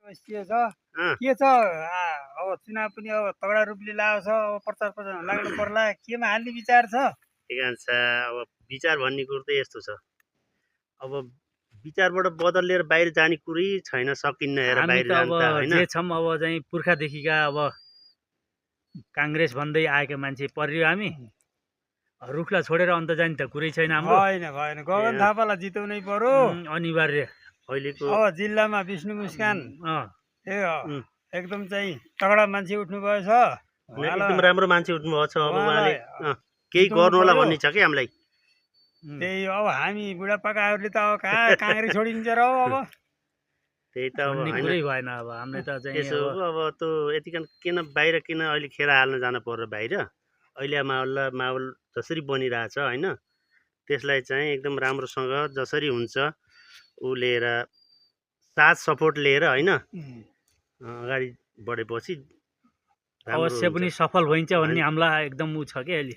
के छ अब चुनाव पनि अब तगडा रूपले लाग्छ अब प्रचार प्रसार लाग्नु पर्ला केमा हाल्ने विचार छ ठिक छ अब विचार भन्ने कुरो त यस्तो छ अब विचारबाट बदलेर बाहिर जाने कुरै छैन सकिन्न हेर बाहिर जान त हैन जे छम अब चाहिँ पुर्खादेखिका अब कांग्रेस भन्दै आएका मान्छे पर्यो हामी रुखलाई छोडेर अन्त जाने त कुरै छैन हाम्रो भएन गगन थापालाई जिताउनै पर्यो अनिवार्य अहिलेको अब जिल्लामा विष्णु मुस्कान एकदम चाहिँ तगडा मान्छे उठ्नु भएछ एकदम राम्रो मान्छे उठ्नु भएको छ अब उहाँले केही गर्नु होला भन्ने छ के हामीलाई त्यही अब हामी बुढापाकाहरूले त अब कहाँ काङ्ग्रेस छोडिन्छ र अब त्यही त अब कुरै भएन अब हामीले त चाहिँ त्यसो अब त्यो यतिकन किन बाहिर किन अहिले खेर हाल्न जान पर्यो बाहिर अहिले माहौल जसरी बनिरहेछ हैन त्यसलाई चाहिँ एकदम राम्रोसँग जसरी हुन्छ ऊ लिएर साथ सपोर्ट लिएर हैन अगाडि बढेपछि अवश्य पनि सफल भइन्छ भन्ने हामीलाई एकदम उ छ के अहिले